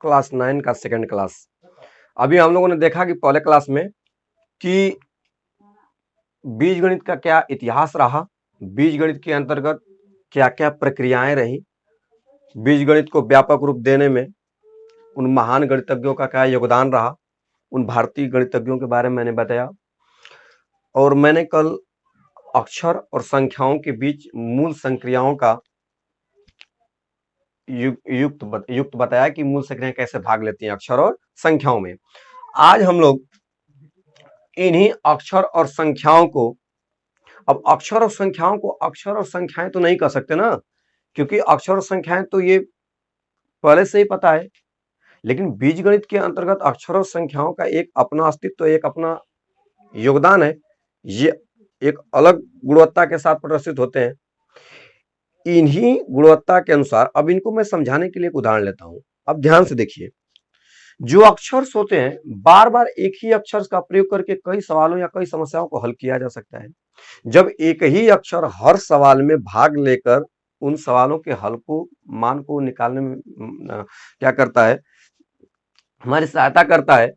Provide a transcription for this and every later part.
Class 9 का second class. अभी हम लोगों ने देखा कि पहले क्लास में कि बीजगणित का क्या इतिहास रहा, बीजगणित के अंतर्गत क्या क्या प्रक्रियाएं रही, बीजगणित को व्यापक रूप देने में उन महान गणितज्ञों का क्या योगदान रहा, उन भारतीय गणितज्ञों के बारे में मैंने बताया। और मैंने कल अक्षर और संख्याओं के बीच मूल संक्रियाओं का युक्त बताया कि मूल संक्रियाएं कैसे भाग लेती हैं अक्षर और संख्याओं में। आज हम लोग इन्हीं अक्षर और संख्याओं को, अब अक्षर और संख्याओं को अक्षर और संख्याएं तो नहीं कह सकते ना, क्योंकि अक्षर और संख्याएं तो ये पहले से ही पता है, लेकिन बीजगणित के अंतर्गत अक्षर और संख्याओं का एक अपना अस्तित्व, एक अपना योगदान है। ये एक अलग गुणवत्ता के साथ प्रदर्शित होते हैं। इन्हीं गुणवत्ता के अनुसार अब इनको मैं समझाने के लिए एक उदाहरण लेता हूं। अब ध्यान से देखिए, जो अक्षर्स होते हैं, बार बार एक ही अक्षर का प्रयोग करके कई सवालों या कई समस्याओं को हल किया जा सकता है। जब एक ही अक्षर हर सवाल में भाग लेकर उन सवालों के हल को, मान को निकालने में क्या करता है, हमारी सहायता करता है,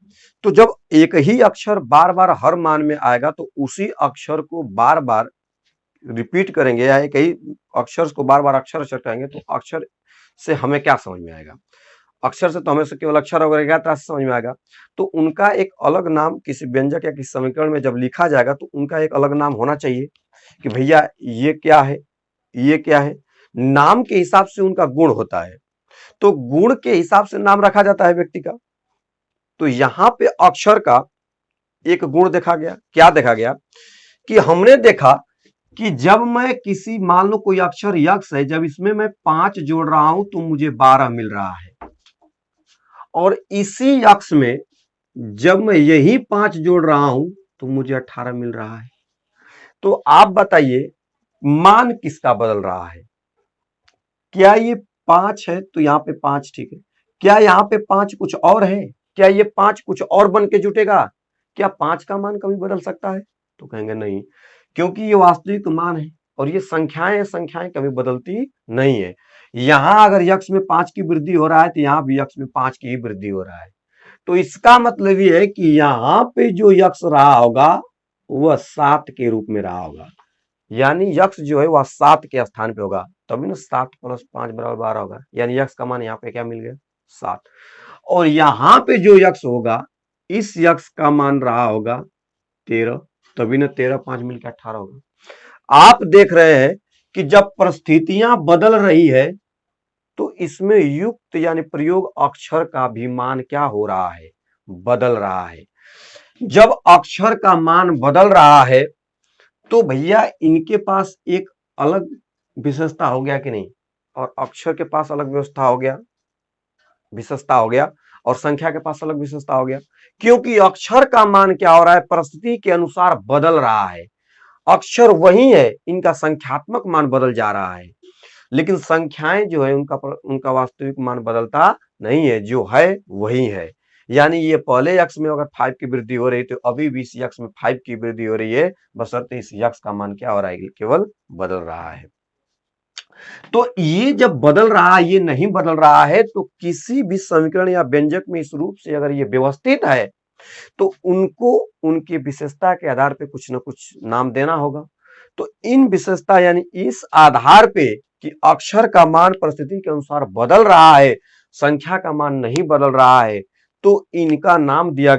तो जब एक ही अक्षर बार बार हर मान में आएगा तो उसी अक्षर को बार बार रिपीट करेंगे या एक ही अक्षर को बार बार अक्षर अक्षर कहेंगे तो अक्षर से हमें क्या समझ में आएगा? अक्षर से तो हमें से केवल अक्षर वगैरह क्या तरह से समझ में आएगा, तो उनका एक अलग नाम किसी व्यंजक या किसी समीकरण में जब लिखा जाएगा तो उनका एक अलग नाम होना चाहिए कि भैया ये क्या है, ये क्या है। नाम के हिसाब से उनका गुण होता है, तो गुण के हिसाब से नाम रखा जाता है व्यक्ति का। तो यहां पे अक्षर का एक गुण देखा गया। क्या देखा गया कि हमने देखा कि जब मैं किसी, मान लो कोई अक्षर यक्स है, जब इसमें मैं 5 जोड़ रहा हूं तो मुझे 12 मिल रहा है, और इसी यक्स में जब मैं यही 5 जोड़ रहा हूं तो मुझे 18 मिल रहा है। तो आप बताइए मान किसका बदल रहा है? क्या ये 5 है तो यहां पे 5 ठीक है, क्या यहां पे 5 कुछ और है? क्या ये 5 कुछ और बन के जुटेगा? क्या 5 का मान कभी बदल सकता है? तो कहेंगे नहीं, क्योंकि ये वास्तविक मान है और ये संख्याएं कभी बदलती नहीं है। यहां अगर यक्स में 5 की वृद्धि हो रहा है तो यहां भी यक्स में 5 की ही वृद्धि हो रहा है। तो इसका मतलब ये है कि यहां पे जो यक्स रहा होगा वह 7 के रूप में रहा होगा, यानी यक्स जो है वह 7 के स्थान पे होगा, तभी ना 7 + 5 = 12 होगा, यानी यक्स का मान यहाँ पे क्या मिल गया? 7। और यहां पे जो यक्स होगा, इस यक्स का मान रहा होगा 13, तभी ना 13 5 मिलकर 18 होगा। आप देख रहे हैं कि जब परिस्थितियां बदल रही है तो इसमें युक्त यानी प्रयोग अक्षर का भी मान क्या हो रहा है? बदल रहा है। जब अक्षर का मान बदल रहा है तो भैया इनके पास एक अलग विशेषता हो गया कि नहीं, और अक्षर के पास अलग व्यवस्था हो गया, विशेषता हो गया, और संख्या के पास अलग विशेषता हो गया, क्योंकि अक्षर का मान क्या हो रहा है? परिस्थिति के अनुसार बदल रहा है। अक्षर वही है, इनका संख्यात्मक मान बदल जा रहा है, लेकिन संख्याएं जो है उनका वास्तविक मान बदलता नहीं है, जो है वही है। यानी ये पहले यक्स में अगर 5 की वृद्धि हो रही तो अभी भी इस यक्स में 5 की वृद्धि हो रही है, बशर्ते इस यक्स का मान क्या हो रहा है? केवल बदल रहा है। तो ये जब बदल रहा है, ये नहीं बदल रहा है, तो किसी भी समीकरण या व्यंजक में इस रूप से अगर ये व्यवस्थित है तो उनको उनकी विशेषता के आधार पे कुछ ना कुछ नाम देना होगा। तो इन विशेषता यानी इस आधार पे कि अक्षर का मान परिस्थिति के अनुसार बदल रहा है, संख्या का मान नहीं बदल रहा है, तो इनका नाम दिया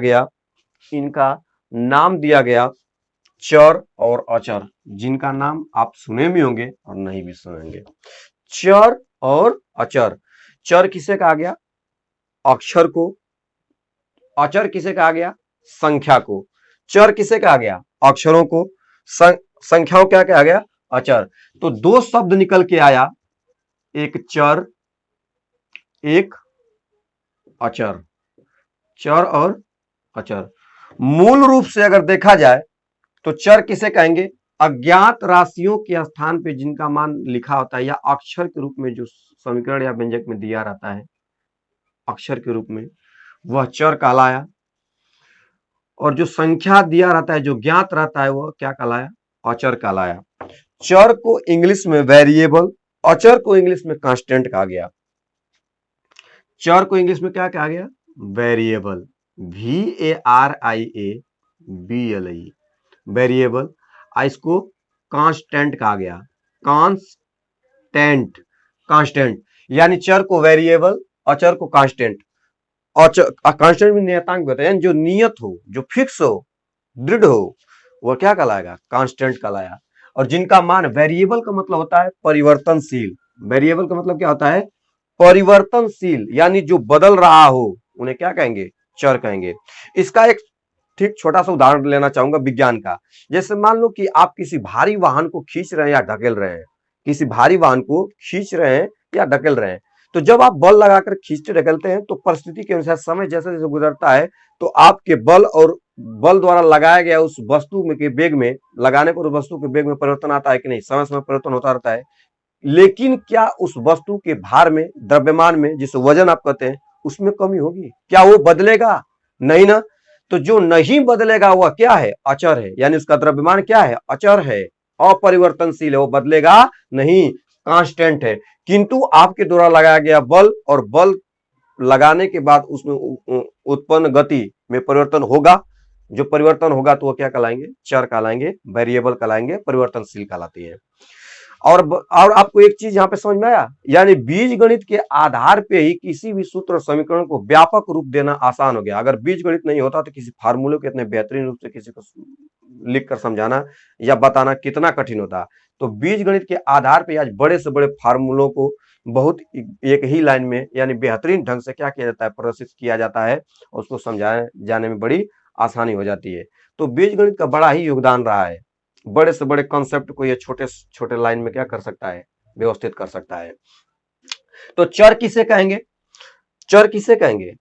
गया चर और अचर, जिनका नाम आप सुने भी होंगे और नहीं भी सुनेंगे। चर और अचर। चर किसे कहा गया? अक्षर को। अचर किसे कहा गया? संख्या को। चर किसे कहा गया? अक्षरों को। संख्याओं क्या कहा गया? अचर। तो दो शब्द निकल के आया, एक चर, एक अचर। चर और अचर। मूल रूप से अगर देखा जाए तो चर किसे कहेंगे? अज्ञात राशियों के स्थान पे जिनका मान लिखा होता है या अक्षर के रूप में जो समीकरण या व्यंजक में दिया रहता है अक्षर के रूप में, वह चर कहलाया। और जो संख्या दिया रहता है, जो ज्ञात रहता है, वह क्या कहलाया? अचर कहलाया। चर को इंग्लिश में वेरिएबल, अचर को इंग्लिश में कांस्टेंट कहा गया। चर को इंग्लिश में क्या कहा गया? Variable, VARIABLE, variable. इसको कांस्टेंट कहा गया, कांस्टेंट, कांस्टेंट यानी चर को वेरिएबल, अचर को कांस्टेंट। कांस्टेंट में नियतांक होता है, जो नियत हो, जो फिक्स हो, दृढ़ हो, वो क्या कहलाएगा? कांस्टेंट कहलाया। और जिनका मान, वेरिएबल का मतलब होता है परिवर्तनशील, वेरिएबल का मतलब क्या होता है? परिवर्तनशील, यानी जो बदल रहा हो, उन्हें क्या कहेंगे? चर कहेंगे। इसका एक ठीक छोटा सा उदाहरण लेना चाहूंगा विज्ञान का। जैसे मान लो कि आप किसी भारी वाहन को खींच रहे हैं या ढकेल रहे हैं, किसी भारी वाहन को खींच रहे हैं या ढकेल रहे हैं, तो जब आप बल लगाकर खींचते ढकेलते हैं तो परिस्थिति के अनुसार समय जैसे जैसे गुजरता है तो आपके बल और बल द्वारा लगाया गया उस वस्तु में के वेग में, लगाने पर उस वस्तु के वेग में परिवर्तन आता है कि नहीं? समय समय परिवर्तन होता रहता है। लेकिन क्या उस वस्तु के भार में, द्रव्यमान में, जिसे वजन आप कहते हैं, उसमें कमी होगी? क्या वो बदलेगा? नहीं ना। तो जो नहीं बदलेगा वह क्या है? अचर है, यानी उसका द्रव्यमान क्या है? अचर है, अपरिवर्तनशील है, वो बदलेगा नहीं, कांस्टेंट है। किंतु आपके द्वारा लगाया गया बल और बल लगाने के बाद उसमें उत्पन्न गति में परिवर्तन होगा। जो परिवर्तन होगा तो वो क्या कहलाएंगे? चर कहलाएंगे, वेरिएबल कहलाएंगे, परिवर्तनशील कहलाती है। और आपको एक चीज यहाँ पे समझ में आया, यानी बीज गणित के आधार पे ही किसी भी सूत्र और समीकरण को व्यापक रूप देना आसान हो गया। अगर बीज गणित नहीं होता तो किसी फार्मूले को इतने बेहतरीन रूप से किसी को लिख कर समझाना या बताना कितना कठिन होता। तो बीज गणित के आधार पे आज बड़े से बड़े फार्मूलों को बहुत एक ही लाइन में यानी बेहतरीन ढंग से क्या किया जाता है? प्रदर्शित किया जाता है, और उसको समझाए जाने में बड़ी आसानी हो जाती है। तो बीज गणित का बड़ा ही योगदान रहा है। बड़े से बड़े कॉन्सेप्ट को ये छोटे छोटे लाइन में क्या कर सकता है? व्यवस्थित कर सकता है। तो चर किसे कहेंगे? चर किसे कहेंगे?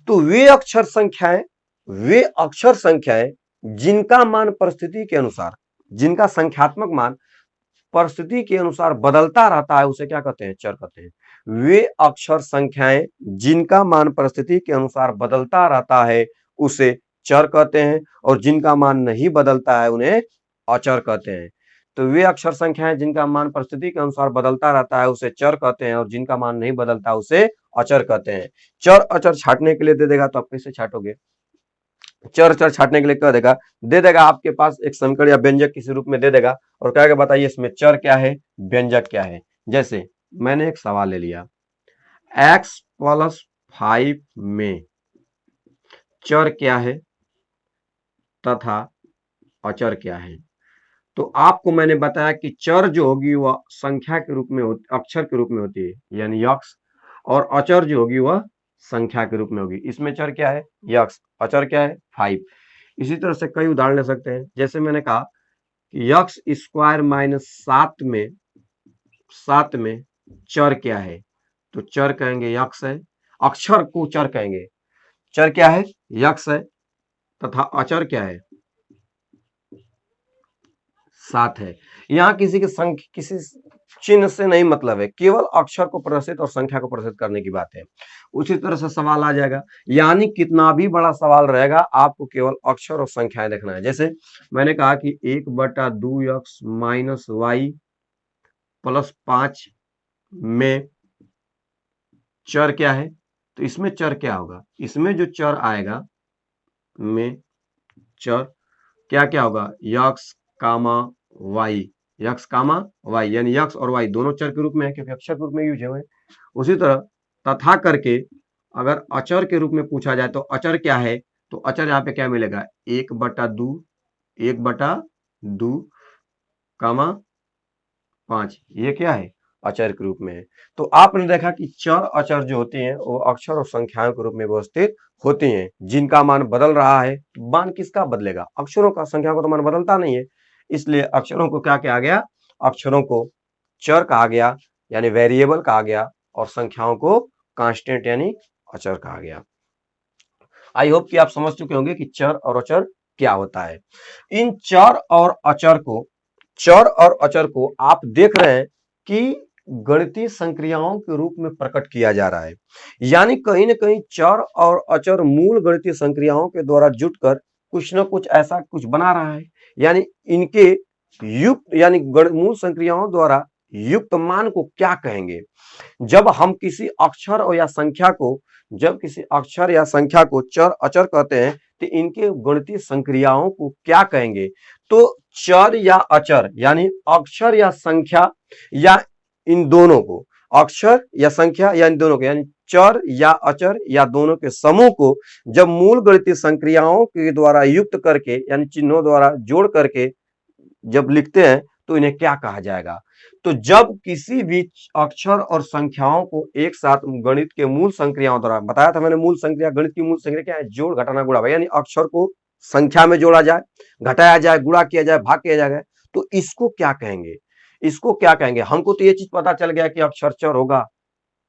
तो वे अक्षर संख्याएं, वे अक्षर संख्याएं जिनका मान परिस्थिति के अनुसार, जिनका संख्यात्मक मान परिस्थिति के अनुसार बदलता रहता है, उसे क्या कहते हैं? चर कहते हैं। वे अक्षर संख्याएं जिनका मान परिस्थिति के अनुसार बदलता रहता है, उसे चर कहते हैं, और जिनका मान नहीं बदलता है उन्हें अचर कहते हैं। तो वे अक्षर संख्याएं जिनका मान परिस्थिति के अनुसार बदलता रहता है उसे चर कहते हैं, और जिनका मान नहीं बदलता उसे अचर कहते हैं। चर अचर छांटने के लिए दे देगा तो आप कैसे छांटोगे? चर चर छांटने के लिए कह देगा, दे देगा आपके पास एक समीकरण या व्यंजक किसी रूप में दे देगा और कहेगा बताइए इसमें चर क्या है, व्यंजक क्या है। जैसे मैंने एक सवाल ले लिया, x + 5 में चर क्या है तथा अचर क्या है। तो आपको मैंने बताया कि चर जो होगी वह संख्या के रूप में होती, अक्षर के रूप में होती है, यानी यक्स, और अचर जो होगी वह संख्या के रूप में होगी। इसमें चर क्या है? यक्स, अचर क्या है? 5। इसी तरह से कई उदाहरण ले सकते हैं। जैसे मैंने कहा कि x² - 7 में चर क्या है, तो चर कहेंगे यक्स है, अक्षर को चर कहेंगे। चर क्या है? यक्स है, तथा अचर क्या है? 7 है। यहाँ किसी के संख्या, किसी चिन्ह से नहीं मतलब है, केवल अक्षर को प्रदर्शित और संख्या को प्रदर्शित करने की बात है। उसी तरह से सवाल आ जाएगा, यानी कितना भी बड़ा सवाल रहेगा आपको केवल अक्षर और संख्याएं देखना है। जैसे मैंने कहा कि 1/2x - y + 5 में चर क्या है, तो इसमें चर क्या होगा? इसमें जो चर आएगा में चर क्या क्या होगा? X comma y, x comma y, यानी यक्स और वाई दोनों चर के रूप में है क्योंकि अक्षर के रूप में यूज है। उसी तरह तथा करके अगर अचर के रूप में पूछा जाए तो अचर क्या है, तो अचर यहाँ पे क्या मिलेगा? 1/2 कामा 5, ये क्या है? अचर के रूप में है। तो आपने देखा कि चर अचर जो होती हैं वो अक्षर और संख्याओं के रूप में व्यवस्थित होती हैं। जिनका मान बदल रहा है, मान किसका बदलेगा? अक्षरों का। संख्या को तो मान बदलता नहीं है, इसलिए अक्षरों को क्या कहा गया? अक्षरों को चर कहा गया, यानी वेरिएबल कहा गया, और संख्याओं को कांस्टेंट यानी अचर कहा गया। आई होप कि आप समझ चुके होंगे कि चर और अचर क्या होता है। इन चर और अचर को आप देख रहे हैं कि गणितीय संक्रियाओं के रूप में प्रकट किया जा रहा है, यानी कहीं न कहीं चर और अचर मूल गणितीय संक्रियाओं के द्वारा जुटकर कुछ न कुछ ऐसा कुछ बना रहा है, यानी इनके युक्त यानी मूल संक्रियाओं द्वारा युक्त मान को क्या कहेंगे? जब हम किसी अक्षर और या संख्या को जब किसी अक्षर या संख्या को चर अचर कहते हैं तो इनके गणितीय संक्रियाओं को क्या कहेंगे? तो चर या अचर यानी अक्षर या संख्या या इन दोनों को अक्षर या संख्या या इन दोनों को यानी चर या अचर या दोनों के समूह को जब मूल गणितीय संक्रियाओं के द्वारा युक्त करके यानी चिन्हों द्वारा जोड़ करके जब लिखते हैं तो इन्हें क्या कहा जाएगा? तो जब किसी भी अक्षर और संख्याओं को एक साथ गणित के मूल संक्रियाओं द्वारा बताया था मैंने, मूल संक्रिया गणित की मूल संक्रिया क्या है? जोड़ घटाना गुणा भाग, यानी अक्षर को संख्या में जोड़ा जाए, घटाया जाए, गुणा किया जाए, भाग किया जाए, तो इसको क्या कहेंगे? इसको क्या कहेंगे? हमको तो ये चीज पता चल गया कि अक्षर चर होगा,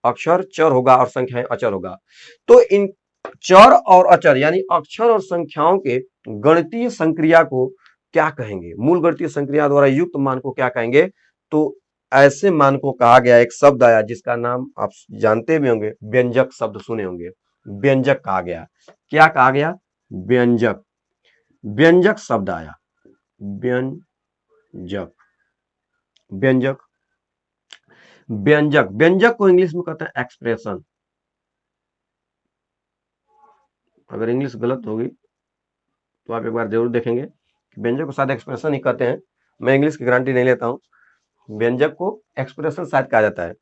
अक्षर चर होगा और संख्याएं अचर होगा। तो इन चर और अचर यानी अक्षर और संख्याओं के गणितीय संक्रिया को क्या कहेंगे? मूल गणितीय संक्रिया द्वारा युक्त मान को क्या कहेंगे? तो ऐसे मान को कहा गया, एक शब्द आया जिसका नाम आप जानते भी होंगे, व्यंजक शब्द सुने होंगे, व्यंजक कहा गया। क्या कहा गया? व्यंजक। व्यंजक शब्द आया, व्यंजक। व्यंजक व्यंजक व्यंजक को इंग्लिश में कहते हैं एक्सप्रेशन। अगर इंग्लिश गलत होगी तो आप एक बार जरूर देखेंगे। व्यंजक को शायद एक्सप्रेशन ही कहते हैं, मैं इंग्लिश की गारंटी नहीं लेता हूं। व्यंजक को एक्सप्रेशन शायद कहा जाता है।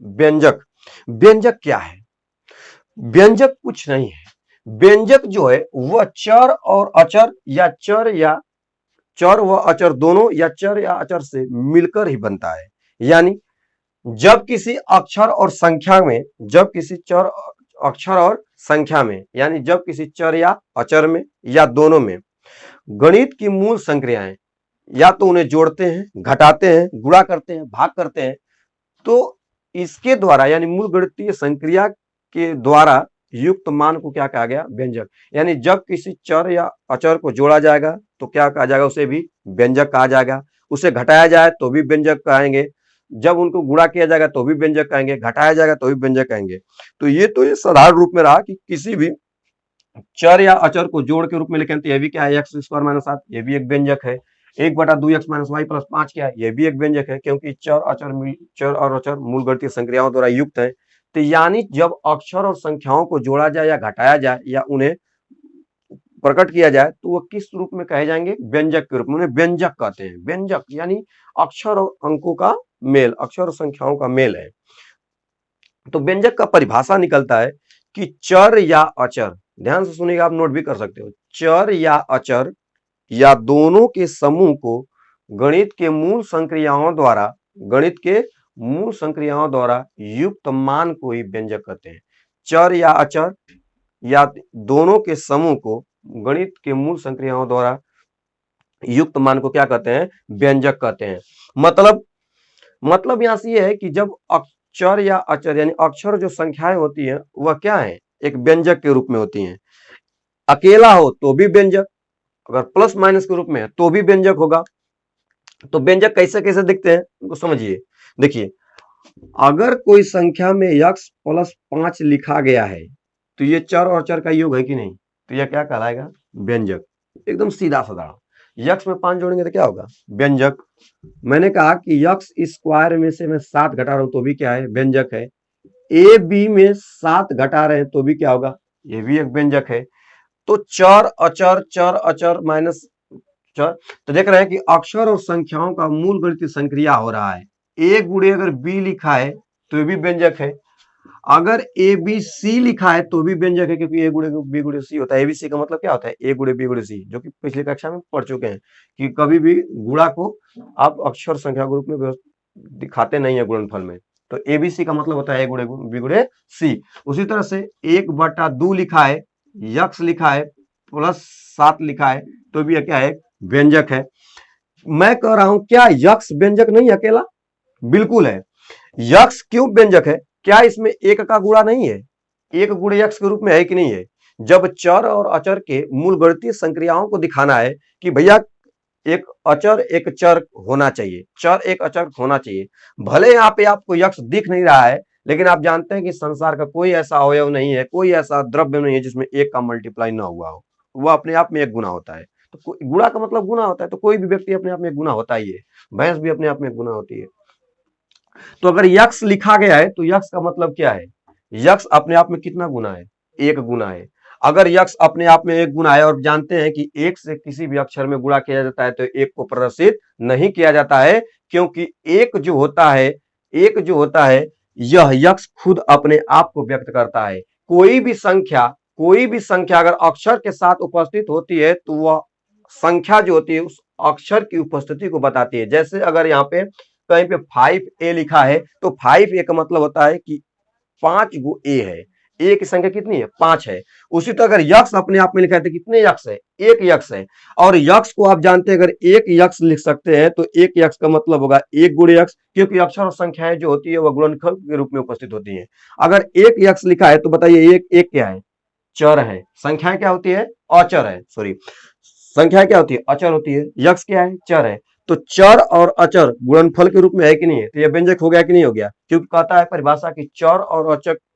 व्यंजक, व्यंजक क्या है? व्यंजक कुछ नहीं है। व्यंजक जो है वह चर और अचर या चर व अचर दोनों या चर या अचर से मिलकर ही बनता है। यानी जब किसी अक्षर और संख्या में जब किसी चर अक्षर और संख्या में यानी जब किसी चर या अचर में या दोनों में गणित की मूल संक्रियाएं या तो उन्हें जोड़ते हैं, घटाते हैं, गुणा करते हैं, भाग करते हैं, तो इसके द्वारा यानी मूल गणितीय संक्रिया के द्वारा युक्त मान को क्या कहा गया? व्यंजक। यानी जब किसी चर या अचर को जोड़ा जाएगा तो क्या कहा जाएगा? उसे भी व्यंजक कहा जाएगा। उसे घटाया जाए तो भी व्यंजक कहेंगे, जब उनको गुणा किया जाएगा तो भी व्यंजक कहेंगे, घटाया जाएगा तो भी व्यंजक कहेंगे। तो ये साधारण रूप में रहा कि किसी भी चर या अचर को जोड़ के रूप में लिखें तो ये भी क्या है? एक्स स्क्वायर माइनस 7, ये भी एक व्यंजक है। 1/2x माइनस वाई प्लस 5 क्या है? ये भी एक व्यंजक है, क्योंकि चर और अचर मूल गणितीय संक्रियाओं द्वारा युक्त है। तो यानी जब अक्षर और संख्याओं को जोड़ा जाए या घटाया जाए या उन्हें प्रकट किया जाए तो वह किस रूप में कहे जाएंगे? व्यंजक के रूप में। उन्हें व्यंजक कहते हैं। व्यंजक यानी अक्षर और अंकों का मेल, अक्षर और संख्याओं का मेल है। तो व्यंजक का परिभाषा निकलता है कि चर या अचर, ध्यान से सुनिएगा, आप नोट भी कर सकते हो, चर या अचर या दोनों के समूह को गणित के मूल संक्रियाओं द्वारा युक्त मान को ही व्यंजक कहते हैं। चर या अचर या दोनों के समूह को गणित के मूल संक्रियाओं द्वारा युक्त मान को क्या कहते हैं? व्यंजक कहते हैं। मतलब यहां से यह है कि जब अक्षर या अचर यानी अक्षर जो संख्याएं होती हैं वह क्या है? एक व्यंजक के रूप में होती हैं। अकेला हो तो भी व्यंजक, अगर प्लस माइनस के रूप में है तो भी व्यंजक होगा। तो व्यंजक कैसे कैसे दिखते हैं उनको समझिए। देखिए, अगर कोई संख्या में x प्लस 5 लिखा गया है तो ये चर और अचर का योग है कि नहीं? तो यह क्या कहलाएगा? व्यंजक। एकदम सीधा साधा। x में 5 जोड़ेंगे तो क्या होगा? व्यंजक। मैंने कहा कि x स्क्वायर में से मैं 7 घटा रहा हूं तो भी क्या है? व्यंजक है। ए बी में 7 घटा रहे हैं तो भी क्या होगा? ये भी एक व्यंजक है। तो चर अचर माइनस चर, तो देख रहे हैं कि अक्षर और संख्याओं का मूल गणितीय संक्रिया हो रहा है। ए गुणे अगर बी लिखा है तो ये भी व्यंजक है। अगर ए बी सी लिखा है तो भी व्यंजक है, क्योंकि ए गुणे बी गुणे सी होता है। एबीसी का मतलब क्या होता है? ए गुणे बी गुणे सी, जो कि पिछली कक्षा में पढ़ चुके हैं कि कभी भी गुणा को आप अक्षर संख्या के रूप में दिखाते नहीं है गुणनफल में। तो एबीसी का मतलब होता है ए गुणे बी गुणे सी। उसी तरह से 1/2 लिखा है, यक्स लिखा है, प्लस 7 लिखा है तो भी क्या है? व्यंजक है। मैं कह रहा हूं क्या यक्स व्यंजक नहीं अकेला? बिल्कुल है। यक्स क्यों व्यंजक है? क्या इसमें एक का गुणा नहीं है? एक गुणे यक्स के रूप में है कि नहीं है? जब चर और अचर के मूल गणितीय संक्रियाओं को दिखाना है कि भैया एक अचर एक चर होना चाहिए, चर एक अचर होना चाहिए, भले यहाँ पे आपको यक्स दिख नहीं रहा है, लेकिन आप जानते हैं कि संसार का कोई ऐसा अवयव नहीं है, कोई ऐसा द्रव्य नहीं है जिसमें एक का मल्टीप्लाई ना हुआ हो। वह अपने आप में एक गुना होता है। तो गुणा का मतलब गुना होता है, तो कोई भी व्यक्ति अपने आप में गुना होता ही है। भैंस भी अपने आप में गुना होती है। तो अगर यक्स लिखा गया है तो यक्स का मतलब क्या है, यक्स अपने आप में कितना गुना है, एक गुना है। अगर यक्स अपने आप में एक गुना है और जानते हैं कि एक से किसी भी अक्षर में गुणा किया जाता है तो एक को प्रदर्शित नहीं किया जाता है, क्योंकि एक जो होता है यह यक्स खुद अपने आप को व्यक्त करता है। कोई भी संख्या अगर अक्षर के साथ उपस्थित होती है तो वह संख्या जो होती है उस अक्षर की उपस्थिति को बताती है। जैसे अगर यहाँ पे कहीं पे 5a लिखा है तो 5a का मतलब होता है कि 5 गो ए है, ए की संख्या कितनी है, 5 है। उसी तरह अगर यक्स अपने आप में लिखा है तो कितने यक्स है, एक यक्स है। और यक्स को आप जानते हैं अगर एक यक्स लिख सकते हैं तो एक यक्स का मतलब होगा एक गुणे यक्स, क्योंकि अक्षर और संख्याएं जो होती है वह गुणनखंड के रूप में उपस्थित होती है। अगर एक यक्स लिखा है तो बताइए एक क्या है, चर है। संख्याएं क्या होती है, अचर है, सॉरी संख्याएं क्या होती है, अचर होती है। यक्स क्या है, चर है। तो चर और अचर गुणनफल के रूप में है कि नहीं है, तो यह व्यंजक हो गया कि नहीं हो गया, क्योंकि कहता है परिभाषा की चर और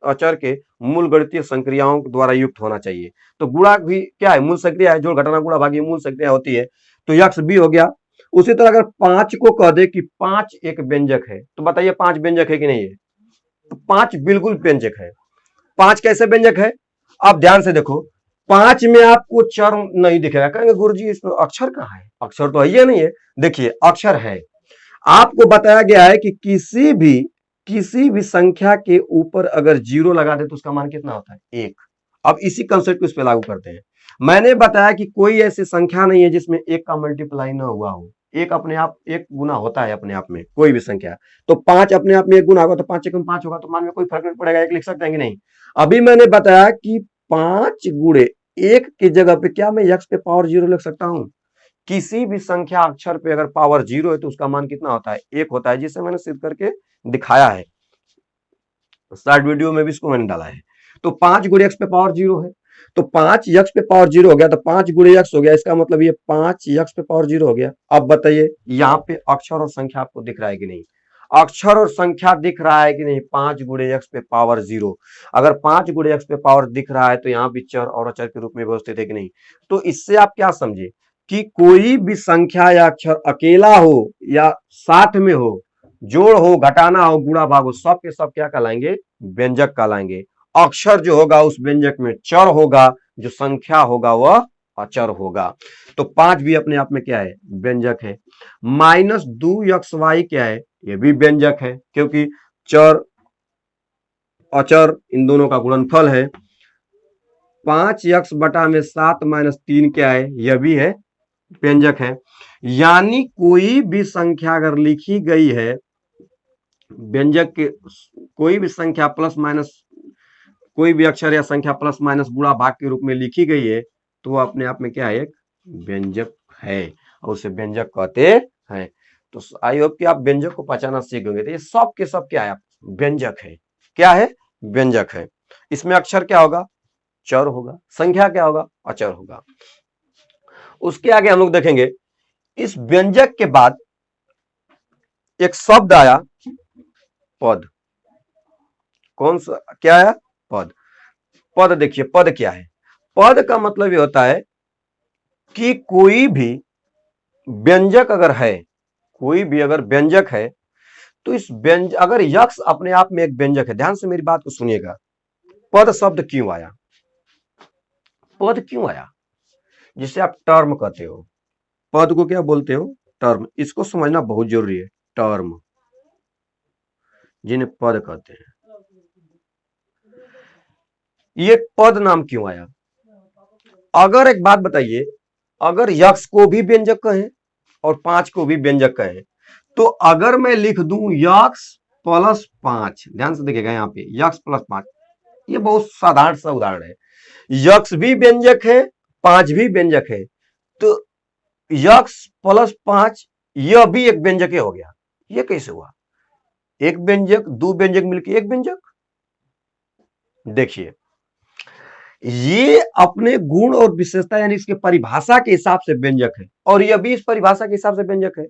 अचर के मूल गणितीय संक्रियाओं द्वारा युक्त होना चाहिए। तो गुणा भी क्या है, मूल संक्रिया है, जोड़ घटाना गुणा भागी मूल संक्रिया होती है। तो यक्स भी हो गया। उसी तरह अगर 5 को कह दे कि 5 एक व्यंजक है तो बताइए 5 व्यंजक है कि नहीं है, तो 5 बिल्कुल व्यंजक है। 5 कैसे व्यंजक है, आप ध्यान से देखो, 5 में आपको चर नहीं दिखेगा, कहेंगे गुरुजी इसमें अक्षर कहाँ है, अक्षर तो है ही नहीं है। देखिए अक्षर है, आपको बताया गया है कि किसी भी संख्या के ऊपर अगर जीरो लगा दे तो उसका मान कितना होता है, एक। अब इसी कंसेप्ट को इस पे लागू करते हैं। मैंने बताया कि कोई ऐसी संख्या नहीं है जिसमें एक का मल्टीप्लाई ना हुआ हो, एक अपने आप एक गुना होता है अपने आप में कोई भी संख्या। तो 5 अपने आप में एक गुना होगा तो 5 एकम 5 होगा, तो मान में कोई फर्क नहीं पड़ेगा, एक लिख सकते हैं कि नहीं। अभी मैंने बताया कि 5 गुणे एक की जगह पे क्या मैं यक्स पे पावर जीरो लिख सकता हूं, किसी भी संख्या अक्षर पे अगर पावर जीरो है तो उसका मान कितना होता है, एक होता है, जिसे मैंने सिद्ध करके दिखाया है, शॉर्ट वीडियो में भी इसको मैंने डाला है। तो 5 गुणे एक्स पे पावर जीरो है, तो 5 यक्स पे पावर जीरो हो गया, तो 5 गुणे यक्स हो गया, इसका मतलब ये 5 यक्स पे पावर जीरो हो गया। अब बताइए यहाँ पे अक्षर और संख्या आपको दिख रहा है कि नहीं, अक्षर और संख्या दिख रहा है कि नहीं, 5 गुणे एक्स पे पावर जीरो। अगर 5 गुणे एक्स पे पावर दिख रहा है तो यहाँ भी चर और अचर के रूप में व्यवस्थित है कि नहीं। तो इससे आप क्या समझे कि कोई भी संख्या या अक्षर अकेला हो या साथ में हो, जोड़ हो घटाना हो गुणा भाग हो, सब के सब क्या कहलाएंगे, व्यंजक कहलाएंगे। अक्षर जो होगा उस व्यंजक में चर होगा, जो संख्या होगा वह अचर होगा। तो 5 भी अपने आप में क्या है, व्यंजक है। -2xy क्या है, ये भी व्यंजक है, क्योंकि चर अचर इन दोनों का गुणनफल है। 5x बटा में 7 - 3 क्या है, यह भी है, व्यंजक है। यानी कोई भी संख्या अगर लिखी गई है व्यंजक के, कोई भी संख्या प्लस माइनस, कोई भी अक्षर या संख्या प्लस माइनस गुणा भाग के रूप में लिखी गई है तो वो अपने आप में क्या है, एक व्यंजक है, और उसे व्यंजक कहते हैं। तो आई होप कि आप व्यंजक को पहचाना सीख गए। तो ये सब के सब क्या है, व्यंजक है। क्या है, व्यंजक है। इसमें अक्षर क्या होगा, चर होगा, संख्या क्या होगा, अचर होगा। उसके आगे हम लोग देखेंगे, इस व्यंजक के बाद एक शब्द आया पद। कौन सा, क्या आया, पद। पद देखिए, पद क्या है, पद का मतलब ये होता है कि कोई भी व्यंजक अगर है, कोई भी अगर व्यंजक है तो इस व्यंजक, अगर यक्स अपने आप में एक व्यंजक है, ध्यान से मेरी बात को सुनिएगा, पद शब्द क्यों आया, पद क्यों आया, जिसे आप टर्म कहते हो, पद को क्या बोलते हो, टर्म। इसको समझना बहुत जरूरी है, टर्म जिन्हें पद कहते हैं, ये पद नाम क्यों आया। अगर एक बात बताइए, अगर यक्स को भी व्यंजक कहें और 5 को भी व्यंजक कहें, तो अगर मैं लिख दूं यक्स प्लस 5, ध्यान से देखिएगा यहाँ पे यक्स प्लस 5, ये बहुत साधारण सा उदाहरण है, यक्स भी व्यंजक है 5 भी व्यंजक है, तो यक्स प्लस 5 यह भी एक व्यंजक हो गया। ये कैसे हुआ, एक व्यंजक दो व्यंजक मिलकर एक व्यंजक। देखिए ये अपने गुण और विशेषता यानी इसके परिभाषा के हिसाब से व्यंजक है, और यह भी इस परिभाषा के हिसाब से व्यंजक है।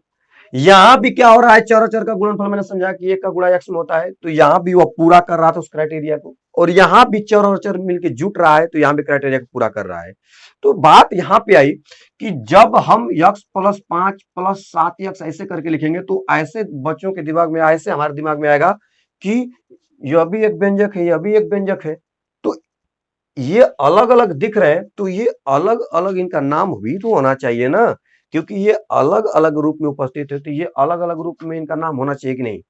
यहां भी क्या हो रहा है, चर का गुणनफल मैंने समझा कि एक का गुणा एक्स में होता है, तो यहां भी वह पूरा कर रहा था उस क्राइटेरिया को, और यहाँ भी चर और चर मिलके जुट रहा है, तो यहाँ भी क्राइटेरिया को पूरा कर रहा है। तो बात यहाँ पे आई कि जब हम यक्स प्लस 5 प्लस 7 यक्स ऐसे करके लिखेंगे, तो ऐसे बच्चों के दिमाग में, ऐसे हमारे दिमाग में आएगा कि यह भी एक व्यंजक है, यह भी एक व्यंजक है। तो ये अलग अलग दिख रहे हैं, तो ये अलग अलग इनका नाम भी तो होना चाहिए ना, क्योंकि ये अलग अलग रूप में उपस्थित है, तो ये अलग अलग रूप में इनका नाम होना चाहिए कि नहीं।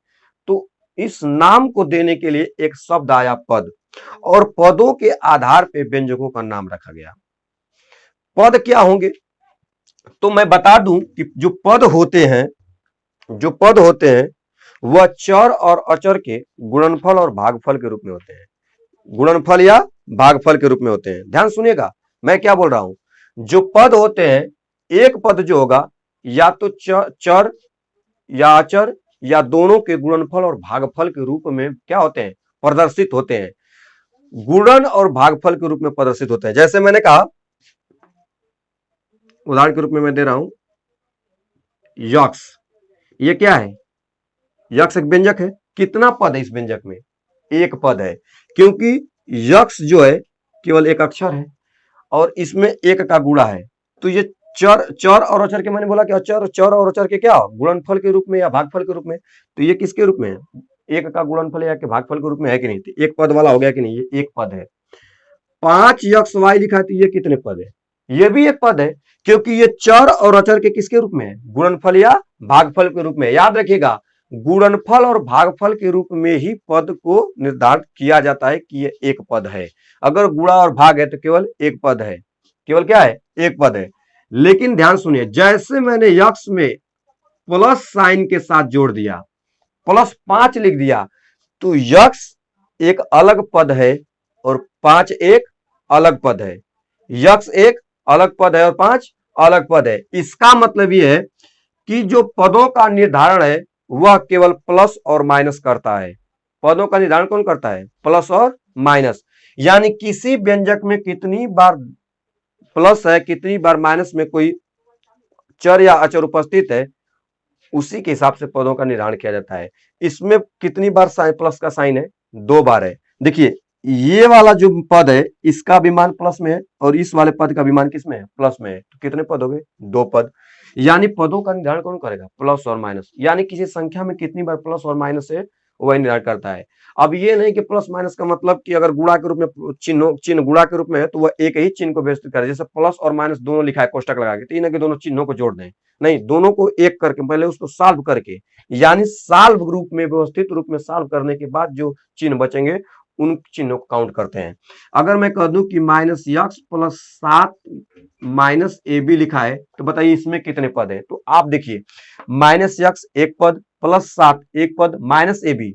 तो इस नाम को देने के लिए एक शब्द आया पद, और पदों के आधार पे व्यंजकों का नाम रखा गया। पद क्या होंगे, तो मैं बता दूं कि जो पद होते हैं, जो पद होते हैं वह चर और अचर के गुणनफल और भागफल के रूप में होते हैं। गुणनफल या भागफल के रूप में होते हैं। ध्यान सुनिएगा मैं क्या बोल रहा हूं। जो पद होते हैं, एक पद जो होगा या तो चर या अचर या दोनों के गुणनफल और भागफल के रूप में क्या होते हैं, प्रदर्शित होते हैं। गुणन और भागफल के रूप में प्रदर्शित होते हैं। जैसे मैंने कहा, उदाहरण के रूप में मैं दे रहा हूं यक्स, ये क्या है, यक्स एक व्यंजक है। कितना पद है इस व्यंजक में, एक पद है, क्योंकि यक्स जो है केवल एक अक्षर है और इसमें एक का गुणा है। तो ये चर और अचर के, मैंने बोला कि चर और अचर के क्या गुणनफल के रूप में या भागफल के रूप में, तो ये किसके रूप में है, एक का गुणनफल या के भागफल के रूप में है कि नहीं। तो एक पद वाला हो गया कि नहीं, ये एक पद है। 5 यक्स वाई लिखा है, तो ये कितने पद है, ये भी एक पद है, क्योंकि ये चर और अचर के किसके रूप में है, गुणनफल या भागफल के रूप में। याद रखिएगा, गुणनफल और भागफल के रूप में ही पद को निर्धारित किया जाता है कि ये एक पद है। अगर गुणा और भाग है तो केवल एक पद है, केवल क्या है, एक पद है। लेकिन ध्यान सुनिए, जैसे मैंने यक्स में प्लस साइन के साथ जोड़ दिया, प्लस 5 लिख दिया, तो यक्स एक अलग पद है और 5 एक अलग पद है। यक्स एक अलग पद है और 5 अलग पद है। इसका मतलब यह है कि जो पदों का निर्धारण है वह केवल प्लस और माइनस करता है। पदों का निर्धारण कौन करता है, प्लस और माइनस। यानी किसी व्यंजक में कितनी बार प्लस है, कितनी बार माइनस में कोई चर या अचर उपस्थित है, उसी के हिसाब से पदों का निर्धारण किया जाता है। इसमें कितनी बार प्लस का साइन है, 2 बार है। देखिए ये वाला जो पद है इसका भी मान प्लस में है और इस वाले पद का भी मान किस में है, प्लस में है। तो कितने पद हो गए, 2 पद। यानी पदों का निर्धारण कौन करेगा, प्लस और माइनस। यानी किसी संख्या में कितनी बार प्लस और माइनस है वही निर्धारण करता है। अब ये नहीं कि प्लस माइनस का मतलब कि अगर गुणा के रूप में चिन्ह गुणा के रूप में है तो वह एक ही चिन्ह को व्यवस्थित करे। जैसे प्लस और माइनस दोनों लिखा है कोष्टक लगा के, तो ये ना कि दोनों चिन्हों को जोड़ दें, नहीं, दोनों को एक करके पहले उसको सॉल्व करके, यानी सॉल्व रूप में, व्यवस्थित रूप में सॉल्व करने के बाद जो चिन्ह बचेंगे उन चिन्हों को काउंट करते हैं। अगर मैं कह दूं कि minus x plus 7 minus a b लिखा है, तो बताइए इसमें कितने पद है। तो आप देखिए, माइनस यक्स एक पद, प्लस 7 एक पद, माइनस ए बी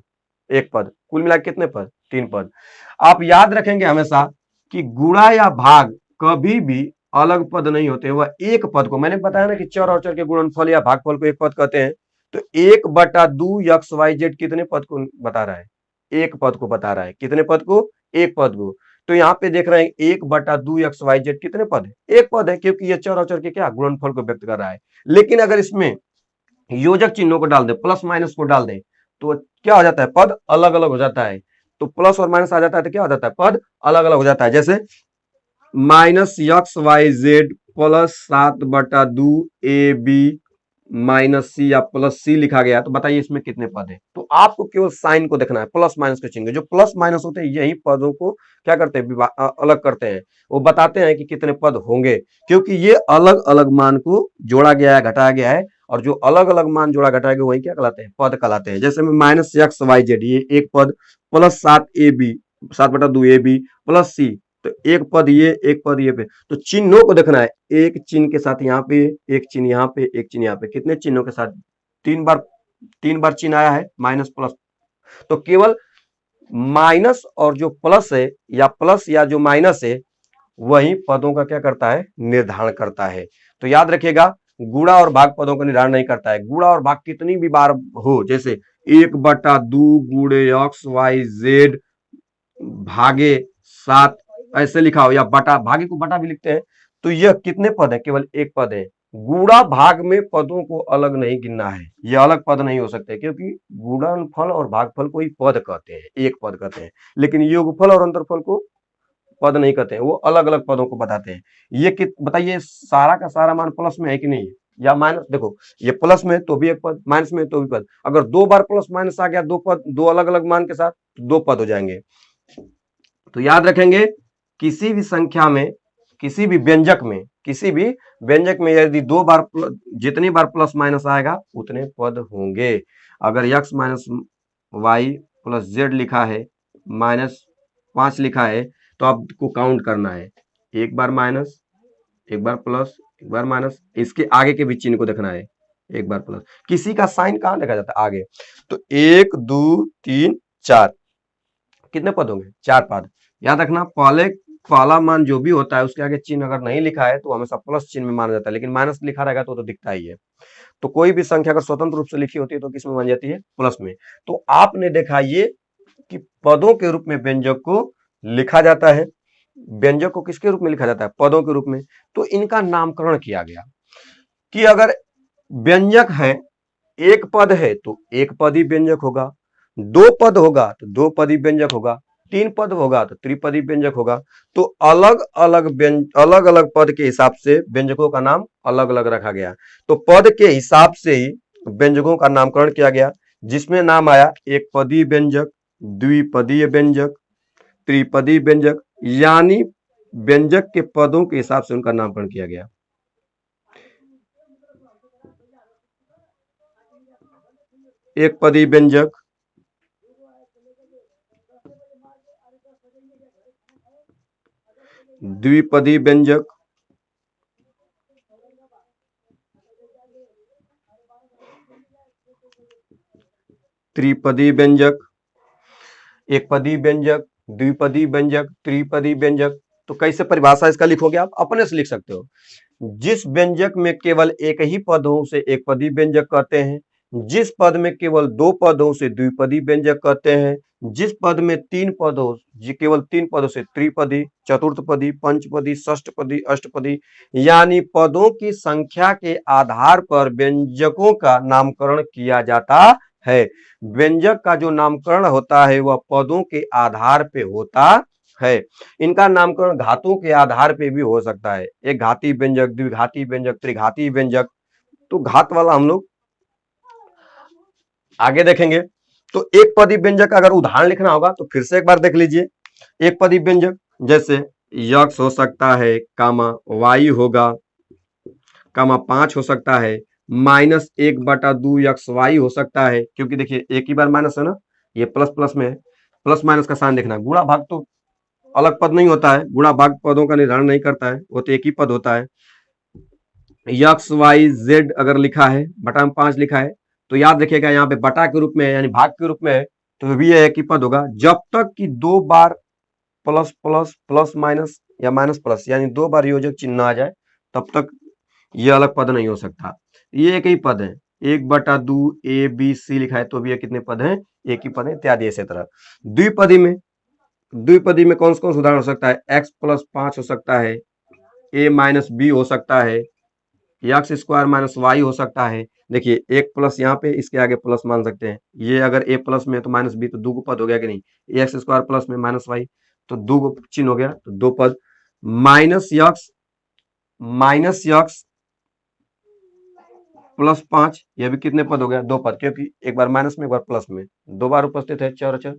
एक पद, कुल मिला कितने पद, 3 पद। आप याद रखेंगे हमेशा कि गुणा या भाग कभी भी अलग पद नहीं होते, वह एक पद को, मैंने बताया ना कि चर और चर के गुणनफल या भागफल को एक पद कहते हैं। तो 1/2 यक्स वाई जेड कितने पद को बता रहा है, एक पद को बता रहा है। कितने पद को, एक पद को। तो यहाँ पे देख रहे हैं 1/2 एक्स वाई जेड कितने पद है, एक पद है, क्योंकि ये चर और चर के क्या गुणनफल को व्यक्त कर रहा है। लेकिन अगर इसमें योजक चिन्हों को डाल दे, प्लस माइनस को डाल दे, तो क्या हो जाता है, पद अलग अलग हो जाता है। तो प्लस और माइनस आ जाता है तो क्या हो जाता है, पद अलग अलग हो जाता है। जैसे minus x y z plus 7/2 a b minus c या प्लस सी लिखा गया, तो बताइए इसमें कितने पद है। तो आपको केवल साइन को देखना है, प्लस माइनस के चिन्ह, जो प्लस माइनस होते हैं यही पदों को क्या करते हैं, अलग करते हैं। वो बताते हैं कि कितने पद होंगे, क्योंकि ये अलग अलग मान को जोड़ा गया है, घटाया गया है, और जो अलग अलग मान जोड़ा घटाया गया वही क्या कहलाते हैं, पद कहलाते हैं। जैसे में माइनस एक्स वाई जेड ये एक पद, प्लस 7/2 ए बी प्लस सी, तो एक पद ये, एक पद ये पे। तो चिन्हों को देखना है, एक चिन्ह के साथ यहाँ पे, एक चिन्ह यहाँ पे, एक चिन्ह यहाँ पे, कितने चिन्हों के साथ, 3 बार चिन्ह आया है, माइनस प्लस। तो केवल माइनस और जो प्लस है, या प्लस या जो माइनस है, वही पदों का क्या करता है, निर्धारण करता है। तो याद रखिएगा, गुणा और भाग पदों का निर्धारण नहीं करता है। गुणा और भाग कितनी भी बार हो, जैसे 1/2 गुणे एक्स वाई जेड भागे 7 ऐसे लिखा हो, या बटा, भागे को बटा भी लिखते हैं, तो यह कितने पद है, केवल एक पद है। गुणा भाग में पदों को अलग नहीं गिनना है, ये अलग पद नहीं हो सकते, क्योंकि गुणनफल और भागफल को ही पद कहते हैं, एक पद कहते हैं, लेकिन योगफल और अंतरफल को पद नहीं कहते हैं, वो अलग अलग पदों को बताते हैं। ये बताइए, सारा का सारा मान प्लस में है कि नहीं है, या माइनस? देखो, ये प्लस में तो भी एक पद, माइनस में तो भी पद, अगर दो बार प्लस माइनस आ गया दो पद, दो अलग अलग मान के साथ, तो दो पद हो जाएंगे। तो याद रखेंगे, किसी भी संख्या में, किसी भी व्यंजक में, किसी भी व्यंजक में यदि दो बार जितनी बार प्लस माइनस आएगा उतने पद होंगे। अगर x minus y plus z लिखा है, -5 लिखा है, तो आपको काउंट करना है, एक बार माइनस, एक बार प्लस, एक बार माइनस, इसके आगे के भी चिन्ह को देखना है, एक बार प्लस। किसी का साइन कहां देखा जाता है? आगे। तो 1 2 3 4, कितने पद होंगे? 4 पद। याद रखना, पहला मान जो भी होता है उसके आगे चिन्ह अगर नहीं लिखा है तो हमेशा प्लस चिन्ह में माना जाता है, लेकिन माइनस लिखा रहेगा तो दिखता ही है। तो कोई भी संख्या अगर स्वतंत्र रूप से लिखी होती है तो किस में मान जाती है? प्लस में। तो आपने देखा ये कि पदों के रूप में व्यंजक को लिखा जाता है। व्यंजक को किसके रूप में लिखा जाता है? पदों के रूप में। तो इनका नामकरण किया गया कि अगर व्यंजक है, एक पद है तो एक पदी व्यंजक होगा, दो पद होगा तो दो पदी व्यंजक होगा, तीन पद होगा तो त्रिपदी व्यंजक होगा। तो अलग अलग पद के हिसाब से व्यंजकों का नाम अलग अलग रखा गया। तो पद के हिसाब से ही व्यंजकों का नामकरण किया गया, जिसमें नाम आया एक पदी व्यंजक, द्विपदीय व्यंजक, त्रिपदी व्यंजक, यानी व्यंजक के पदों के हिसाब से उनका नामकरण किया गया। एक पदी व्यंजक, द्विपदी व्यंजक, त्रिपदी व्यंजक, एक पदी व्यंजक, द्विपदी व्यंजक, त्रिपदी व्यंजक। तो कैसे परिभाषा इसका लिखोगे? आप अपने से लिख सकते हो। जिस व्यंजक में केवल एक ही पद हो उसे एक पदी व्यंजक कहते हैं, जिस पद में केवल दो पद हो उसे द्विपदी व्यंजक कहते हैं, जिस पद में तीन पद हो, केवल तीन पदों से त्रिपदी, चतुर्थपदी, पंचपदी, षष्ठपदी, अष्टपदी, यानी पदों की संख्या के आधार पर व्यंजकों का नामकरण किया जाता है। व्यंजक का जो नामकरण होता है वह पदों के आधार पे होता है। इनका नामकरण घातों के आधार पे भी हो सकता है, एक घाती व्यंजक, द्विघाती व्यंजक, त्रिघाती व्यंजक। तो घात वाला हम लोग आगे देखेंगे। तो एक पदी व्यंजक का अगर उदाहरण लिखना होगा तो फिर से एक बार देख लीजिए। एक पदी व्यंजक जैसे यक्स हो सकता है, कामा वाई होगा, कामा 5 हो सकता है, -1/2 यक्स वाई हो सकता है, क्योंकि देखिए एक ही बार माइनस है ना, ये प्लस प्लस में है, प्लस माइनस का साइन देखना। गुणा भाग तो अलग पद नहीं होता है, गुणा भाग पदों का निर्धारण नहीं करता है, वो तो एक ही पद होता है। यक्स वाई जेड अगर लिखा है, बटा में 5 लिखा है, तो याद रखिएगा यहाँ पे बटा के रूप में है, यानी भाग के रूप में है, तो भी यह एक ही पद होगा। जब तक कि दो बार प्लस प्लस, प्लस माइनस या माइनस प्लस, यानी दो बार योजक चिन्ह आ जाए, तब तक ये अलग पद नहीं हो सकता। ये एक ही पद है। 1/2 ए बी सी लिखा है तो भी ये कितने पद हैं? एक ही पद है, इत्यादि इसी तरह। द्विपदी में कौन कौन सा उदाहरण हो सकता है? x + 5 हो सकता है, a - b हो सकता है, x² - y हो सकता है। देखिए एक प्लस यहाँ पे, इसके आगे प्लस मान सकते हैं। ये अगर a प्लस में तो -b, तो दो को पद हो गया कि नहीं? x² प्लस में -y, तो दो को चिन्ह हो गया, तो दो पद। -x प्लस 5, यह भी कितने पद हो गया? दो पद, क्योंकि एक बार माइनस में एक बार प्लस में, दो बार उपस्थित है चौरचर,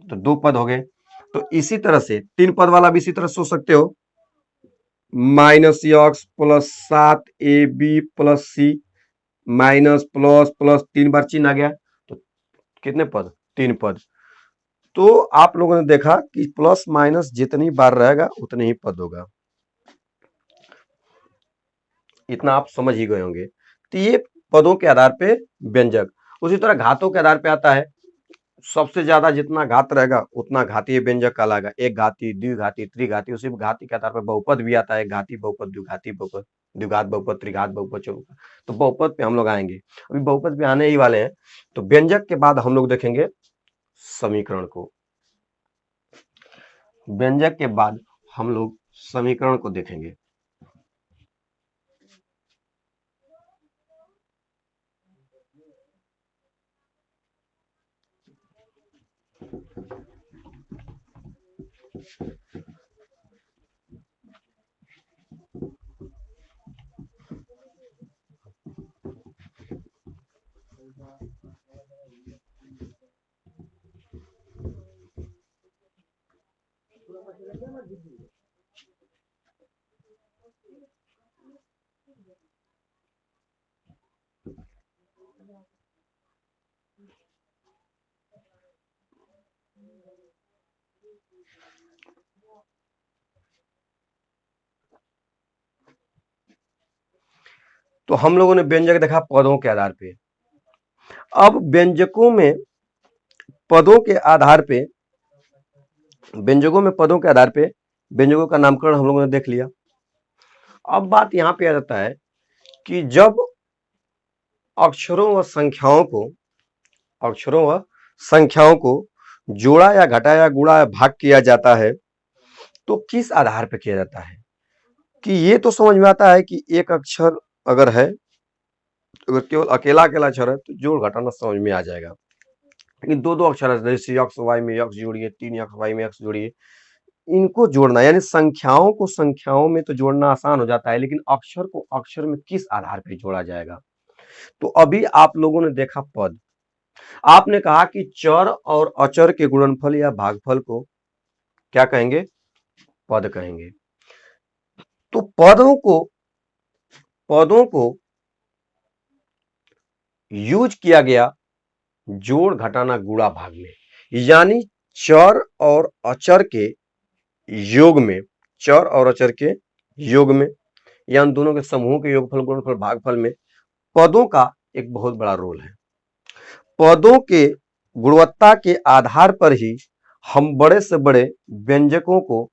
तो दो पद हो गए। तो इसी तरह से तीन पद वाला भी इसी तरह सोच सकते हो, -x + 7ab + c, minus plus plus, तीन बार चिन्ह आ गया, तो कितने पद? तीन पद। तो आप लोगों ने देखा कि प्लस माइनस जितनी बार रहेगा उतने ही पद होगा। इतना आप समझ ही गए होंगे। तो ये पदों के आधार पे व्यंजक। उसी तरह घातों के आधार पे आता है, सबसे ज्यादा जितना घात रहेगा उतना घातीय व्यंजक कहलाएगा। एक घाती, द्विघाती, त्रिघाती, उसी घाती के आधार पर बहुपद भी आता है, घाती बहुपद, द्विघाती बहुपद, द्विघात बहुपद, त्रिघात बहुपद, चौघात। तो बहुपद पे हम लोग आएंगे, अभी बहुपद पे आने ही वाले हैं। तो व्यंजक के बाद हम लोग देखेंगे समीकरण को। व्यंजक के बाद हम लोग समीकरण को देखेंगे। तो हम लोगों ने व्यंजक देखा पदों के आधार पे। अब व्यंजकों में पदों के आधार पे, व्यंजकों में पदों के आधार पे व्यंजकों का नामकरण हम लोगों ने देख लिया। अब बात यहां पे आ जाता है कि जब अक्षरों व संख्याओं को, अक्षरों व संख्याओं को जोड़ा या घटा या गुणा या भाग किया जाता है तो किस आधार पर किया जाता है। कि ये तो समझ में आता है कि एक अक्षर अगर है, अगर केवल अकेला अकेला अक्षर है तो जोड़ घटाना समझ में आ जाएगा। लेकिन दो दो अक्षर है, जैसे यक्स वाई में यक्स जोड़िए, 3 यक्स वाई में यक्स जोड़िए, इनको जोड़ना यानी संख्याओं को संख्याओं में तो जोड़ना आसान हो जाता है, लेकिन अक्षर को अक्षर में किस आधार पर जोड़ा जाएगा। तो अभी आप लोगों ने देखा पद, आपने कहा कि चर और अचर के गुणनफल या भागफल को क्या कहेंगे, पद कहेंगे। तो पदों को यूज किया गया जोड़ घटाना गुणा भाग में, यानी चर और अचर के योग में, चर और अचर के योग में या उन दोनों के समूहों के योगफल गुणनफल भागफल में पदों का एक बहुत बड़ा रोल है। पदों के गुणवत्ता के आधार पर ही हम बड़े से बड़े व्यंजकों को,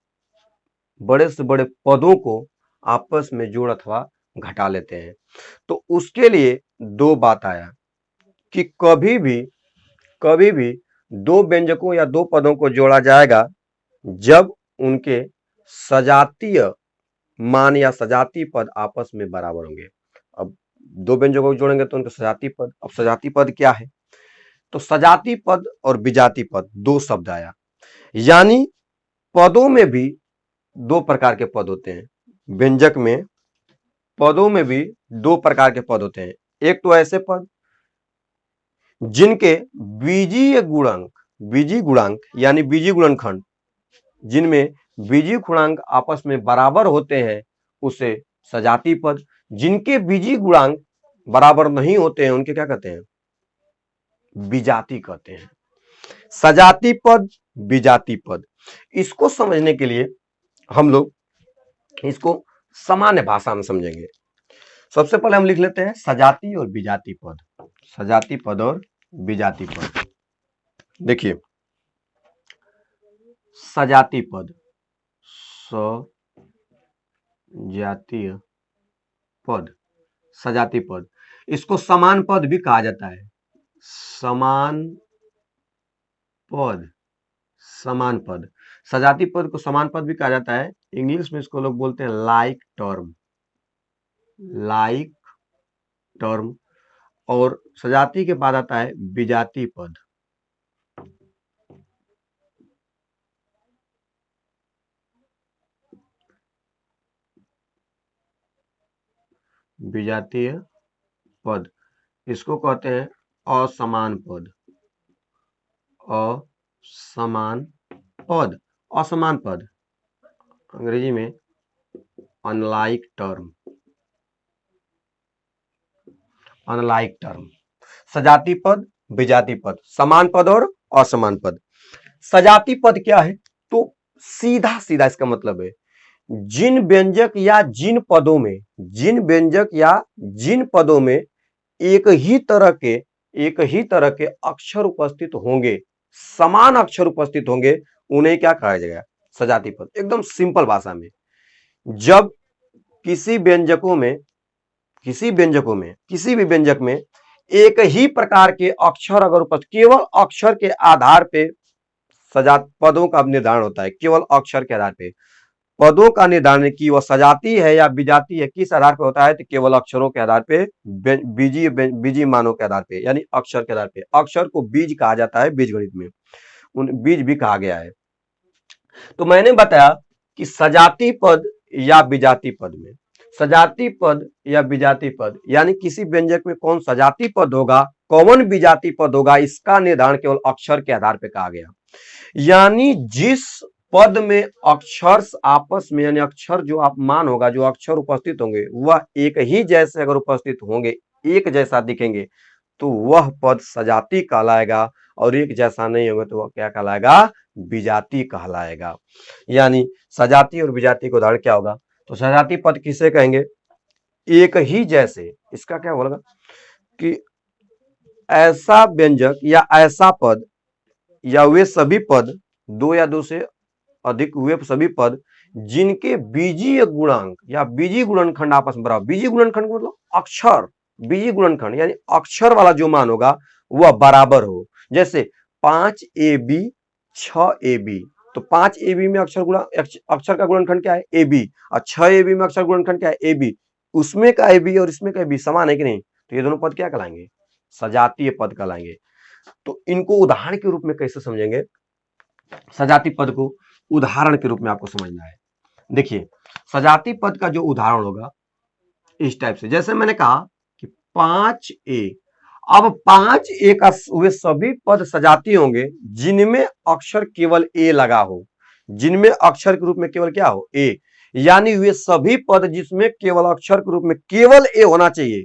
बड़े से बड़े पदों को आपस में जोड़ अथवा घटा लेते हैं। तो उसके लिए दो बात आया कि कभी भी दो व्यंजकों या दो पदों को जोड़ा जाएगा जब उनके सजातीय मान या सजाती पद आपस में बराबर होंगे। अब दो व्यंजकों को जोड़ेंगे तो उनके सजाती पद, अब सजाती पद क्या है, तो सजाती पद और विजाती पद दो शब्द आया, यानी पदों में भी दो प्रकार के पद होते हैं। व्यंजक में पदों में भी दो प्रकार के पद होते हैं। एक तो ऐसे पद जिनके बीजीय गुणांक यानी बीजीय गुणनखंड, जिनमें बीजीय गुणांक आपस में बराबर होते हैं उसे सजाती पद, जिनके बीजीय गुणांक बराबर नहीं होते हैं उनके क्या कहते हैं, विजाती कहते हैं। सजाती पद, विजाती पद, इसको समझने के लिए हम लोग इसको सामान्य भाषा में समझेंगे। सबसे पहले हम लिख लेते हैं सजाती और विजाती पद, सजाती पद और विजाती पद। देखिए सजाती पद, सजातीय पद, सजाती पद, इसको समान पद भी कहा जाता है। समान पद, समान पद, सजाती पद को समान पद भी कहा जाता है। इंग्लिश में इसको लोग बोलते हैं लाइक टर्म, लाइक टर्म। और सजाती के बाद आता है विजाती पद, विजातीय पद, इसको कहते हैं असमान पद, असमान पद, असमान पद अंग्रेजी में अनलाइक टर्म, अनलाइक टर्म। सजाती पद, विजाती पद, समान पद और असमान पद। सजाती पद क्या है, तो सीधा सीधा इसका मतलब है जिन व्यंजक या जिन पदों में, जिन व्यंजक या जिन पदों में एक ही तरह के अक्षर उपस्थित होंगे, समान अक्षर उपस्थित होंगे, उन्हें क्या कहा जाएगा, सजाती पद। एकदम सिंपल भाषा में, जब किसी भी व्यंजक में एक ही प्रकार के अक्षर अगर उपस्थित, केवल अक्षर के आधार पे पदों का निर्धारण होता है, केवल अक्षर के आधार पे पदों का निर्धारण की वह सजाती है या विजाती है, किस आधार पर होता है, तो केवल अक्षरों के आधार पे, बीजी मानों के आधार पे, यानी अक्षर के आधार पे। अक्षर को बीज कहा जाता है, बीज गणित में उन बीज भी कहा गया है। तो मैंने बताया कि सजाती पद या विजाती पद में, सजाती पद या विजाती पद यानी किसी व्यंजक में कौन सजाती पद होगा कौन विजाती पद होगा, इसका निर्धारण केवल अक्षर के आधार पर कहा गया। यानी जिस पद में अक्षर आपस में, यानी अक्षर जो आप मान होगा, जो अक्षर उपस्थित होंगे वह एक ही जैसे अगर उपस्थित होंगे, एक जैसा दिखेंगे, तो वह पद सजाती कहलाएगा, और एक जैसा नहीं होगा तो वह क्या कहलाएगा, विजाती कहलाएगा। यानी सजाती और विजाती का उदाहरण क्या होगा, तो सजाती पद किसे कहेंगे, एक ही जैसे, इसका क्या बोलेगा कि ऐसा व्यंजक या ऐसा पद या वे सभी पद, दो या दो से अधिक वे सभी पद जिनके बीजीय गुणांक या बीजीय गुणनखंड आपस में बराबर, बीजीय गुणनखंड मतलब अक्षर, बीजीय गुणनखंड यानी अक्षर वाला जो मान होगा वह बराबर हो। जैसे 5ab 6ab, तो 5ab में अक्षर का गुणनखंड क्या है, ab, और 6ab में अक्षर गुणनखंड क्या है, ab, उसमें का ab और इसमें का ab समान है कि नहीं, तो ये दोनों पद क्या कहलाएंगे, सजातीय पद कहलाएंगे। तो इनको उदाहरण के रूप में कैसे समझेंगे, सजाती पद को उदाहरण के रूप में आपको समझना है। देखिए सजाती पद का जो उदाहरण होगा इस टाइप से, जैसे मैंने कहा कि 5a, अब 5a का वे सभी पद सजाती होंगे जिनमें अक्षर केवल a लगा हो, जिनमें अक्षर के रूप में केवल क्या हो, a, यानी वे सभी पद जिसमें केवल अक्षर के रूप में केवल a होना चाहिए,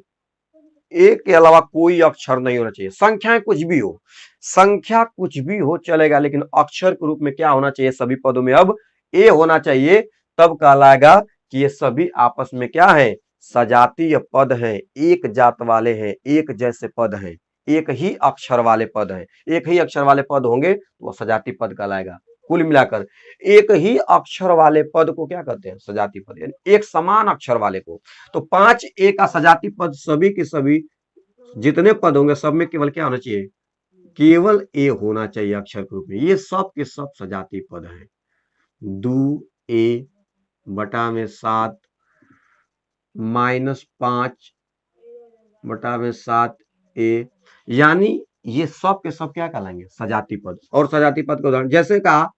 एक के अलावा कोई अक्षर नहीं होना चाहिए। संख्याएं कुछ भी हो, संख्या कुछ भी हो चलेगा, लेकिन अक्षर के रूप में क्या होना चाहिए, सभी पदों में अब ए होना चाहिए, तब कहलाएगा कि ये सभी आपस में क्या है, सजातीय पद हैं, एक जात वाले हैं, एक जैसे पद हैं, एक ही अक्षर वाले पद हैं। एक ही अक्षर वाले पद होंगे तो वह सजाती पद कहलाएगा। कुल मिलाकर एक ही अक्षर वाले पद को क्या कहते हैं, सजाती पद, यानी एक समान अक्षर वाले को। तो 5a का सजाती पद सभी के सभी जितने पद होंगे सब में केवल क्या होना चाहिए, केवल a होना चाहिए अक्षर के रूप में। ये सब के सब सजाती पद हैं। 2a बटा में 7 -5 बटा में 7a, यानी ये सब के सब क्या कहलाएंगे, सजाती पद। और सजाती पद का उदाहरण जैसे कहा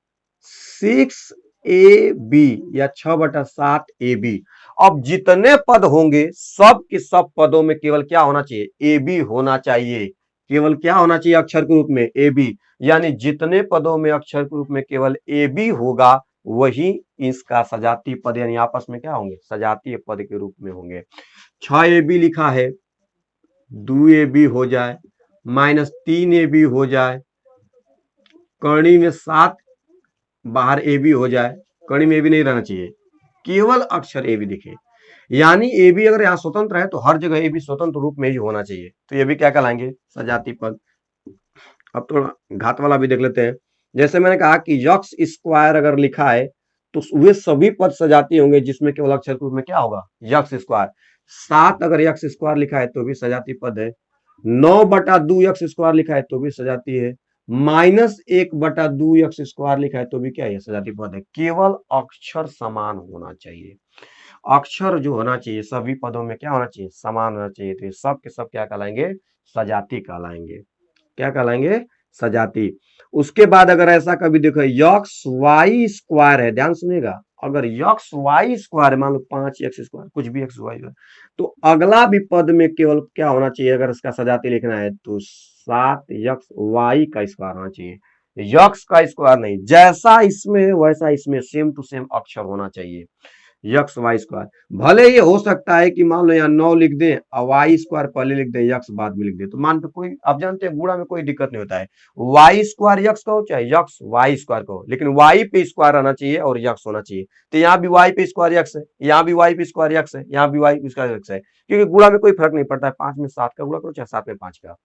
6ab या 6/7ab, अब जितने पद होंगे सब के सब पदों में केवल क्या होना चाहिए, ab होना चाहिए, केवल क्या होना चाहिए अक्षर के रूप में, ab, यानी जितने पदों में अक्षर के रूप में केवल ab होगा वही इसका सजाती पद, यानी आपस में क्या होंगे, सजातीय पद के रूप में होंगे। 6ab लिखा है, 2ab हो जाए, -3ab हो जाए, कर्णी में 7 बाहर ए बी हो जाए, कड़ी में ए बी नहीं रहना चाहिए, केवल अक्षर ए बी दिखे, यानी ए बी अगर यहाँ स्वतंत्र है तो हर जगह ए बी स्वतंत्र रूप में ही होना चाहिए, तो ये भी क्या कहलाएंगे, सजाती पद। अब थोड़ा घात वाला भी देख लेते हैं। जैसे मैंने कहा कि यक्स स्क्वायर अगर लिखा है तो वे सभी पद सजाती होंगे जिसमें केवल अक्षर के रूप में क्या होगा, यक्स स्क्वायर। 7 अगर यक्स स्क्वायर लिखा है तो भी सजाती पद है। 9/2 यक्स स्क्वायर लिखा है तो भी सजाती है। -1/2 यक्स स्क्वायर लिखा है तो भी क्या है, सजाती पद है। केवल अक्षर समान होना चाहिए, अक्षर जो होना चाहिए सभी पदों में क्या होना चाहिए, समान होना चाहिए, तो ये सब के सब क्या कहलाएंगे, सजाती कहलाएंगे। क्या कहलाएंगे, सजाती। उसके बाद अगर ऐसा कभी देखो यक्स वाई स्क्वायर है, ध्यान सुनिएगा, अगर यक्स वाई स्क्वायर मान लो 5 एक्स स्क्वायर, कुछ भी एक्स वाई, तो अगला भी पद में केवल क्या होना चाहिए, अगर इसका सजाती लिखना है तो 7 यक्स वाई का स्क्वायर होना चाहिए, यक्स का स्क्वायर नहीं, जैसा इसमें है वैसा इसमें सेम टू सेम अक्षर होना चाहिए, यक्स वाई स्क्वायर। भले ये हो सकता है कि मान लो यहाँ 9 लिख दे और वाई स्क्वायर पहले लिख दे, यक्स बाद में लिख दे, तो मान पे कोई, आप जानते हैं गुणा में कोई दिक्कत नहीं होता है, वाई स्क्वायर यक्स कहो चाहे यक्स वाई स्क्वायर कहो, लेकिन वाई पे स्क्वायर आना चाहिए और यक्स होना चाहिए। तो यहाँ भी वाई पे स्क्वायर यक्स है, यहाँ भी वाई पे स्क्वायर यक्स है, यहाँ भी वाई पे स्क्वायर यक्स है, क्योंकि गुणा में कोई फर्क नहीं पड़ता है, 5 में 7 का गुणा करो चाहे 7 में 5 का,